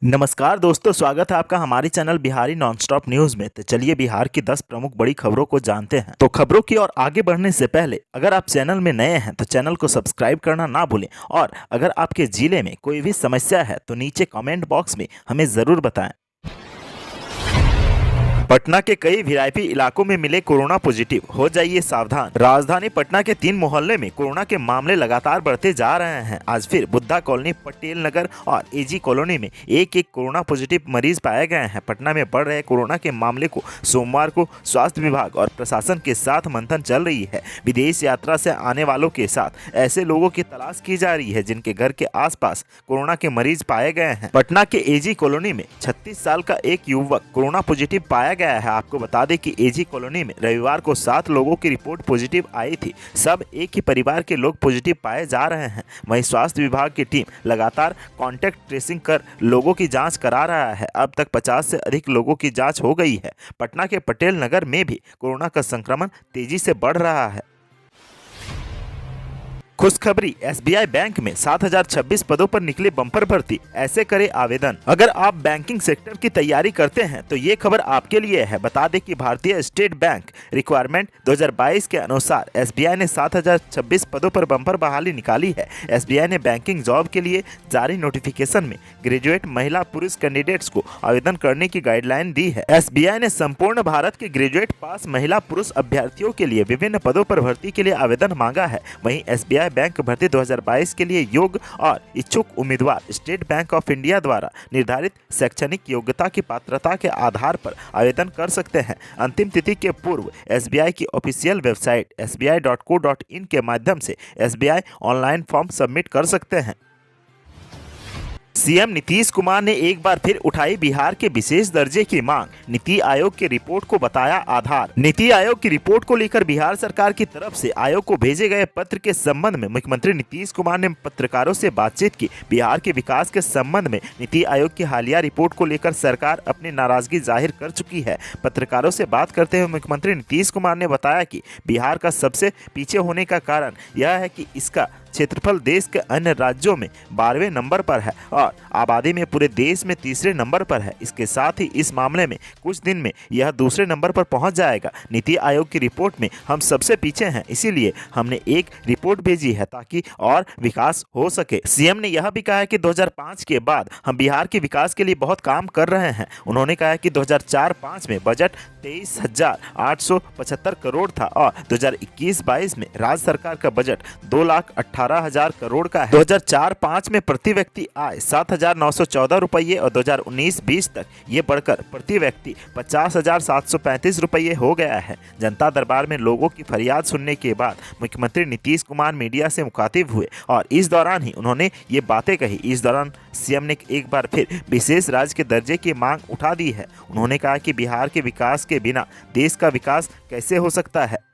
नमस्कार दोस्तों, स्वागत है आपका हमारे चैनल बिहारी नॉनस्टॉप न्यूज में। तो चलिए बिहार की 10 प्रमुख बड़ी खबरों को जानते हैं। तो खबरों की ओर आगे बढ़ने से पहले अगर आप चैनल में नए हैं तो चैनल को सब्सक्राइब करना ना भूलें, और अगर आपके जिले में कोई भी समस्या है तो नीचे कमेंट बॉक्स में हमें जरूर बताएं। पटना के कई वीआईपी इलाकों में मिले कोरोना पॉजिटिव, हो जाइए सावधान। राजधानी पटना के 3 मोहल्ले में कोरोना के मामले लगातार बढ़ते जा रहे हैं। आज फिर बुद्धा कॉलोनी, पटेल नगर और एजी कॉलोनी में एक एक कोरोना पॉजिटिव मरीज पाए गए हैं। पटना में बढ़ रहे कोरोना के मामले को सोमवार को स्वास्थ्य विभाग और प्रशासन के साथ मंथन चल रही है। विदेश यात्रा से आने वालों के साथ ऐसे लोगों की तलाश की जा रही है जिनके घर के आसपास कोरोना के मरीज पाए गए हैं। पटना के एजी कॉलोनी में 36 साल का एक युवक कोरोना पॉजिटिव पाया गया है। आपको बता दें कि एजी कॉलोनी में रविवार को 7 लोगों की रिपोर्ट पॉजिटिव आई थी। सब एक ही परिवार के लोग पॉजिटिव पाए जा रहे हैं। वहीं स्वास्थ्य विभाग की टीम लगातार कॉन्टैक्ट ट्रेसिंग कर लोगों की जांच करा रहा है। अब तक 50 से अधिक लोगों की जांच हो गई है। पटना के पटेल नगर में भी कोरोना का संक्रमण तेजी से बढ़ रहा है। खुशखबरी, एसबीआई बैंक में 7026 पदों पर निकले बम्पर भर्ती, ऐसे करे आवेदन। अगर आप बैंकिंग सेक्टर की तैयारी करते हैं तो ये खबर आपके लिए है। बता दें कि भारतीय स्टेट बैंक रिक्वायरमेंट 2022 के अनुसार एसबीआई ने 7026 पदों पर बम्पर बहाली निकाली है। एसबीआई ने बैंकिंग जॉब के लिए जारी नोटिफिकेशन में ग्रेजुएट महिला पुरुष कैंडिडेट्स को आवेदन करने की गाइडलाइन दी है। एसबीआई ने संपूर्ण भारत के ग्रेजुएट पास महिला पुरुष अभ्यर्थियों के लिए विभिन्न पदों पर भर्ती के लिए आवेदन मांगा है। वहीं एसबीआई बैंक भर्ती 2022 के लिए योग्य और इच्छुक उम्मीदवार स्टेट बैंक ऑफ इंडिया द्वारा निर्धारित शैक्षणिक योग्यता की पात्रता के आधार पर आवेदन कर सकते हैं। अंतिम तिथि के पूर्व एसबीआई की ऑफिशियल वेबसाइट sbi.co.in के माध्यम से एसबीआई ऑनलाइन फॉर्म सबमिट कर सकते हैं। सीएम नीतीश कुमार ने एक बार फिर उठाई बिहार के विशेष दर्जे की मांग। नीति आयोग की रिपोर्ट को बताया आधार। नीति आयोग की रिपोर्ट को लेकर बिहार सरकार की तरफ से आयोग को भेजे गए पत्र के संबंध में मुख्यमंत्री नीतीश कुमार ने पत्रकारों से बातचीत की। बिहार के विकास के संबंध में नीति आयोग की हालिया रिपोर्ट को लेकर सरकार अपनी नाराजगी जाहिर कर चुकी है। पत्रकारों से बात करते हुए मुख्यमंत्री नीतीश कुमार ने बताया कि बिहार का सबसे पीछे होने का कारण यह है कि इसका क्षेत्रफल देश के अन्य राज्यों में 12वें नंबर पर है और आबादी में पूरे देश में 3रे नंबर पर है। इसके साथ ही इस मामले में कुछ दिन में यह 2रे नंबर पर पहुंच जाएगा। नीति आयोग की रिपोर्ट में हम सबसे पीछे हैं, इसीलिए हमने एक रिपोर्ट भेजी है ताकि और विकास हो सके। सीएम ने यह भी कहा कि 2005 के बाद हम बिहार के विकास के लिए बहुत काम कर रहे हैं। उन्होंने कहा कि 2004-05 में बजट 23,875 करोड़ था और 2021-22 में राज्य सरकार का बजट 2,18,000 करोड़ का है। 2004-05 में प्रति व्यक्ति आय 7,914 रुपये और 2019-20 तक ये बढ़कर प्रति व्यक्ति 50,735 रुपये हो गया है। जनता दरबार में लोगों की फरियाद सुनने के बाद मुख्यमंत्री नीतीश कुमार मीडिया से मुखातिब हुए और इस दौरान ही उन्होंने ये बातें कही। इस दौरान सीएम ने एक बार फिर विशेष राज्य के दर्जे की मांग उठा दी है। उन्होंने कहा कि बिहार के विकास के बिना देश का विकास कैसे हो सकता है।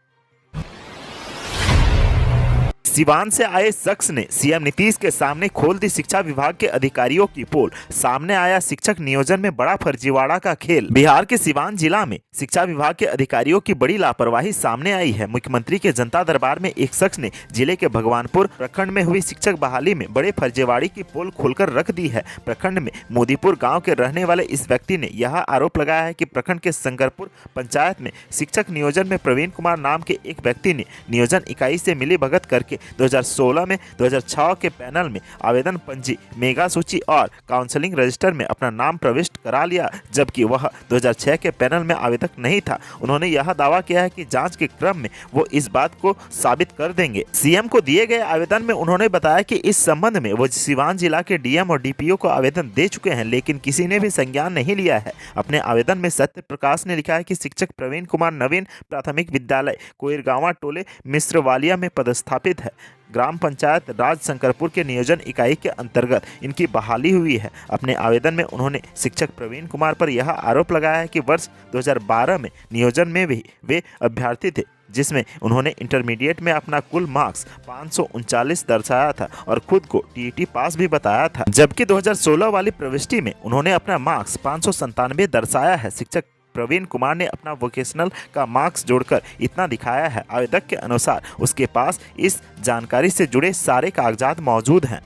सिवान से आए शख्स ने सीएम नीतीश के सामने खोल दी शिक्षा विभाग के अधिकारियों की पोल। सामने आया शिक्षक नियोजन में बड़ा फर्जीवाड़ा का खेल। बिहार के सिवान जिला में शिक्षा विभाग के अधिकारियों की बड़ी लापरवाही सामने आई है। मुख्यमंत्री के जनता दरबार में एक शख्स ने जिले के भगवानपुर प्रखंड में हुई शिक्षक बहाली में बड़े फर्जीवाड़े की पोल खोलकर रख दी है। प्रखंड में मोदीपुर गाँव के रहने वाले इस व्यक्ति ने यह आरोप लगाया है कि प्रखंड के शंकरपुर पंचायत में शिक्षक नियोजन में प्रवीण कुमार नाम के एक व्यक्ति ने नियोजन इकाई से मिलीभगत करके 2016 में 2006 के पैनल में आवेदन पंजी, मेगा सूची और काउंसलिंग रजिस्टर में अपना नाम प्रविष्ट करा लिया, जबकि वह 2006 के पैनल में आवेदक नहीं था। उन्होंने यह दावा किया है कि जांच के क्रम में वो इस बात को साबित कर देंगे। सीएम को दिए गए आवेदन में उन्होंने बताया कि इस संबंध में वो सिवान जिला के डीएम और डीपीओ को आवेदन दे चुके हैं, लेकिन किसी ने भी संज्ञान नहीं लिया है। अपने आवेदन में सत्य प्रकाश ने लिखा है कि शिक्षक प्रवीण कुमार नवीन प्राथमिक विद्यालय कोइरगांवा टोले मिश्रवालिया में पदस्थापित है। ग्राम पंचायत राज शंकरपुर के नियोजन इकाई के अंतर्गत इनकी बहाली हुई है। अपने आवेदन में उन्होंने शिक्षक प्रवीण कुमार पर यह आरोप लगाया है कि वर्ष 2012 में नियोजन में भी वे अभ्यर्थी थे, जिसमें उन्होंने इंटरमीडिएट में अपना कुल मार्क्स 539 दर्शाया था और खुद को टीईटी पास भी बताया था, जबकि 2016 वाली प्रविष्टि में उन्होंने अपना मार्क्स 597 दर्शाया है। शिक्षक प्रवीण कुमार ने अपना वोकेशनल का मार्क्स जोड़कर इतना दिखाया है। आवेदक के अनुसार उसके पास इस जानकारी से जुड़े सारे कागजात मौजूद हैं।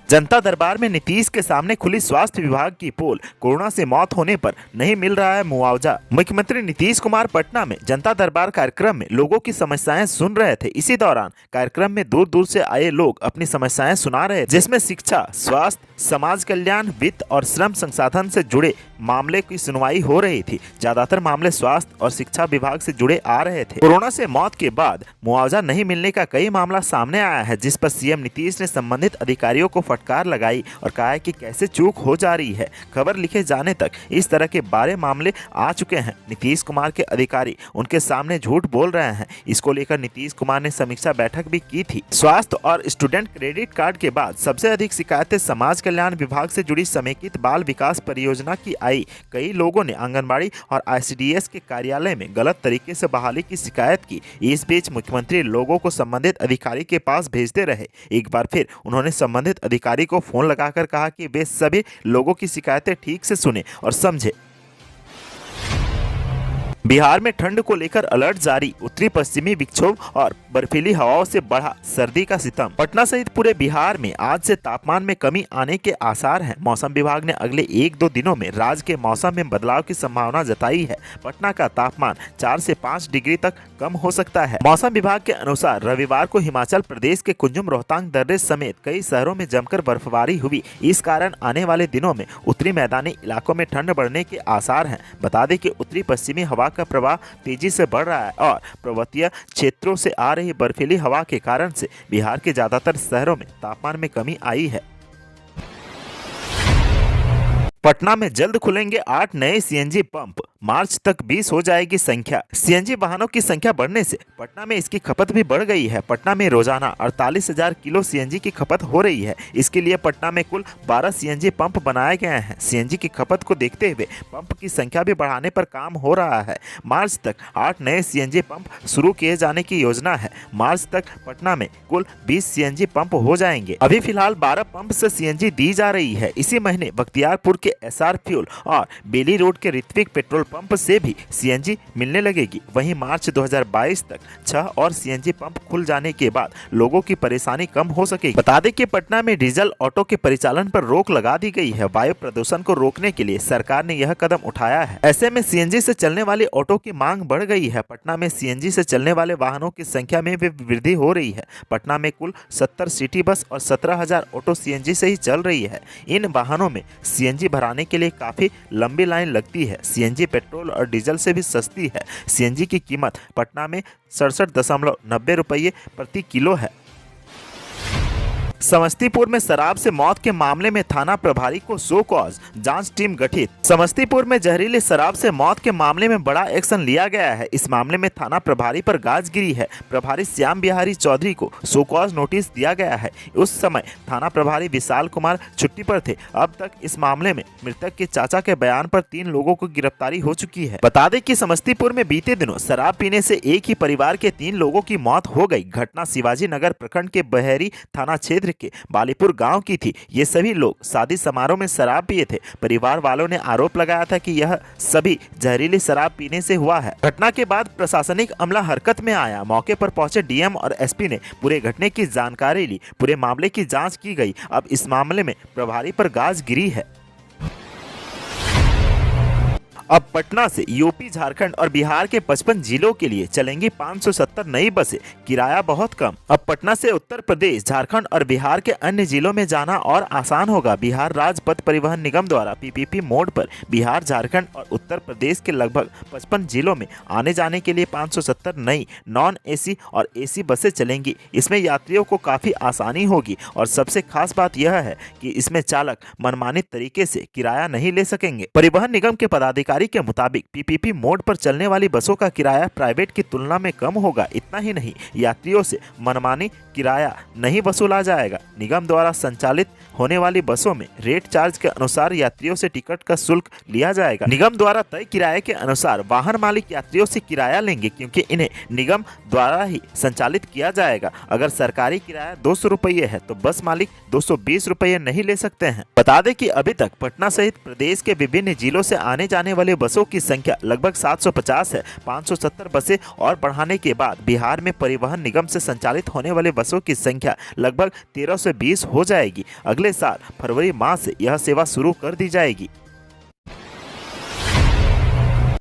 जनता दरबार में नीतीश के सामने खुली स्वास्थ्य विभाग की पोल, कोरोना से मौत होने पर नहीं मिल रहा है मुआवजा। मुख्यमंत्री नीतीश कुमार पटना में जनता दरबार कार्यक्रम में लोगों की समस्याएं सुन रहे थे। इसी दौरान कार्यक्रम में दूर दूर से आए लोग अपनी समस्याएं सुना रहे थे, जिसमें शिक्षा, स्वास्थ्य, समाज कल्याण, वित्त और श्रम संसाधन से जुड़े मामले की सुनवाई हो रही थी। ज्यादातर मामले स्वास्थ्य और शिक्षा विभाग से जुड़े आ रहे थे। कोरोना से मौत के बाद मुआवजा नहीं मिलने का कई मामला सामने आया है, जिस पर सीएम नीतीश ने संबंधित अधिकारियों को फटकार लगाई और कहा है कि कैसे चूक हो जा रही है। खबर लिखे जाने तक इस तरह के 12 मामले आ चुके हैं। नीतीश कुमार के अधिकारी उनके सामने झूठ बोल रहे हैं। इसको लेकर नीतीश कुमार ने समीक्षा बैठक भी की थी। स्वास्थ्य और स्टूडेंट क्रेडिट कार्ड के बाद सबसे अधिक शिकायतें समाज कल्याण विभाग से जुड़ी समेकित बाल विकास परियोजना की आई। कई लोगों ने आंगनबाड़ी और आईसीडीएस के कार्यालय में गलत तरीके से बहाली की शिकायत की। इस बीच मुख्यमंत्री लोगों को संबंधित अधिकारी के पास भेजते रहे। एक बार फिर उन्होंने संबंधित अधिकारी को फोन लगाकर कहा कि वे सभी लोगों की शिकायतें ठीक से सुने और समझे। बिहार में ठंड को लेकर अलर्ट जारी। उत्तरी पश्चिमी विक्षोभ और बर्फीली हवाओं से बढ़ा सर्दी का सितम। पटना सहित पूरे बिहार में आज से तापमान में कमी आने के आसार हैं। मौसम विभाग ने अगले 1-2 दिनों में राज्य के मौसम में बदलाव की संभावना जताई है। पटना का तापमान 4 से 5 डिग्री तक कम हो सकता है। मौसम विभाग के अनुसार रविवार को हिमाचल प्रदेश के कुंजुम, रोहतांग दर्रे समेत कई शहरों में जमकर बर्फबारी हुई। इस कारण आने वाले दिनों में उत्तरी मैदानी इलाकों में ठंड बढ़ने के आसार हैं। बता दें कि उत्तरी पश्चिमी हवा का प्रवाह तेजी से बढ़ रहा है और पर्वतीय क्षेत्रों से आ रही बर्फीली हवा के कारण से बिहार के ज्यादातर शहरों में तापमान में कमी आई है। पटना में जल्द खुलेंगे 8 नए सीएनजी पंप। मार्च तक 20 हो जाएगी संख्या। सीएनजी वाहनों की संख्या बढ़ने से पटना में इसकी खपत भी बढ़ गई है। पटना में रोजाना 48,000 किलो सीएनजी की खपत हो रही है। इसके लिए पटना में कुल 12 सीएनजी पंप बनाए गए हैं। सीएनजी की खपत को देखते हुए पंप की संख्या भी बढ़ाने पर काम हो रहा है। मार्च तक 8 नए सीएनजी पंप शुरू किए जाने की योजना है। मार्च तक पटना में कुल 20 सीएनजी पंप हो जाएंगे। अभी फिलहाल 12 पंप से सीएनजी दी जा रही है। इसी महीने बख्तियारपुर के एसआर फ्यूल और बेली रोड के ऋत्विक पेट्रोल पंप से भी सीएनजी मिलने लगेगी। वहीं मार्च 2022 तक 6 और सीएनजी पंप खुल जाने के बाद लोगों की परेशानी कम हो सकेगी। बता दें कि पटना में डीजल ऑटो के परिचालन पर रोक लगा दी गई है। वायु प्रदूषण को रोकने के लिए सरकार ने यह कदम उठाया है। ऐसे में सीएनजी से चलने वाले ऑटो की मांग बढ़ गई है। पटना में सीएनजी से चलने वाले वाहनों की संख्या में भी वृद्धि हो रही है। पटना में कुल 70 सिटी बस और 17,000 ऑटो सीएनजी से ही चल रही है। इन वाहनों में सीएनजी भराने के लिए काफी लंबी लाइन लगती है। सीएनजी पेट्रोल और डीजल से भी सस्ती है। सीएनजी की कीमत पटना में 67.90 रुपये प्रति किलो है। समस्तीपुर में शराब से मौत के मामले में थाना प्रभारी को शो कॉज, जांच टीम गठित। समस्तीपुर में जहरीली शराब से मौत के मामले में बड़ा एक्शन लिया गया है। इस मामले में थाना प्रभारी पर गाज गिरी है। प्रभारी श्याम बिहारी चौधरी को शो कॉज नोटिस दिया गया है। उस समय थाना प्रभारी विशाल कुमार छुट्टी पर थे। अब तक इस मामले में मृतक के चाचा के बयान पर 3 लोगों को गिरफ्तारी हो चुकी है। बता दें कि समस्तीपुर में बीते दिनों शराब पीने से एक ही परिवार के 3 लोगों की मौत हो गई। घटना शिवाजी नगर प्रखंड के बहेरी थाना क्षेत्र के बालीपुर गांव की थी। ये सभी लोग शादी समारोह में शराब पिए थे। परिवार वालों ने आरोप लगाया था कि यह सभी जहरीली शराब पीने से हुआ है। घटना के बाद प्रशासनिक अमला हरकत में आया। मौके पर पहुंचे डीएम और एसपी ने पूरे घटने की जानकारी ली। पूरे मामले की जांच की गई। अब इस मामले में प्रभारी पर गाज गिरी है। अब पटना से यूपी, झारखंड और बिहार के 55 जिलों के लिए चलेंगी 570 नई बसें। किराया बहुत कम। अब पटना से उत्तर प्रदेश, झारखंड और बिहार के अन्य जिलों में जाना और आसान होगा। बिहार राज्य पथ परिवहन निगम द्वारा पीपीपी मोड पर बिहार, झारखंड और उत्तर प्रदेश के लगभग 55 जिलों में आने जाने के लिए 570 नई नॉन एसी और एसी बसें चलेंगी। इसमें यात्रियों को काफी आसानी होगी और सबसे खास बात यह है कि इसमें चालक मनमानी तरीके से किराया नहीं ले सकेंगे। परिवहन निगम के पदाधिकारी जानकारी के मुताबिक पीपीपी मोड पर चलने वाली बसों का किराया प्राइवेट की तुलना में कम होगा। इतना ही नहीं, यात्रियों से मनमानी किराया नहीं वसूला जाएगा। निगम द्वारा संचालित होने वाली बसों में रेट चार्ज के अनुसार यात्रियों से टिकट का शुल्क लिया जाएगा। निगम द्वारा तय किराए के अनुसार वाहन मालिक यात्रियों से किराया लेंगे, क्योंकि इन्हें निगम द्वारा ही संचालित किया जाएगा। अगर सरकारी किराया 200 रुपये है तो बस मालिक 220 रुपये नहीं ले सकते हैं। बता दें कि अभी तक पटना सहित प्रदेश के विभिन्न जिलों से आने जाने वाले बसों की संख्या लगभग 750 है। 570 बसें और बढ़ाने के बाद बिहार में परिवहन निगम से संचालित होने वाले बसों की संख्या लगभग 1320 हो जाएगी। अगले साल फरवरी माह से यह सेवा शुरू कर दी जाएगी।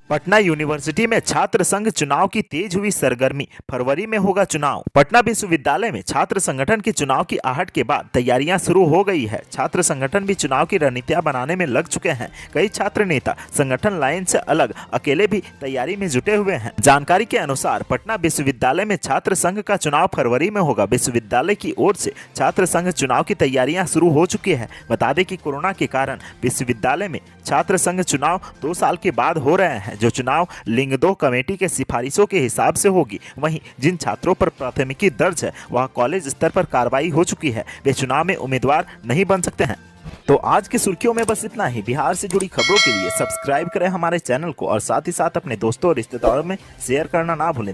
पटना यूनिवर्सिटी में छात्र संघ चुनाव की तेज हुई सरगर्मी, फरवरी में होगा चुनाव। पटना विश्वविद्यालय में छात्र संगठन के चुनाव की आहट के बाद तैयारियां शुरू हो गई है। छात्र संगठन भी चुनाव की रणनीतियां बनाने में लग चुके हैं। कई छात्र नेता संगठन लाइन से अलग अकेले भी तैयारी में जुटे हुए हैं। जानकारी के अनुसार पटना विश्वविद्यालय में छात्र संघ का चुनाव फरवरी में होगा। विश्वविद्यालय की ओर से छात्र संघ चुनाव की तैयारियां शुरू हो चुकी है। बता दें कि कोरोना के कारण विश्वविद्यालय में छात्र संघ चुनाव 2 साल के बाद हो रहे हैं, जो चुनाव लिंग 2 कमेटी के सिफारिशों के हिसाब से होगी। वहीं जिन छात्रों पर प्राथमिकी दर्ज है वह कॉलेज स्तर पर कार्रवाई हो चुकी है, वे चुनाव में उम्मीदवार नहीं बन सकते हैं। तो आज की सुर्खियों में बस इतना ही। बिहार से जुड़ी खबरों के लिए सब्सक्राइब करें हमारे चैनल को और साथ ही साथ अपने दोस्तों और रिश्तेदारों में शेयर करना ना भूलें।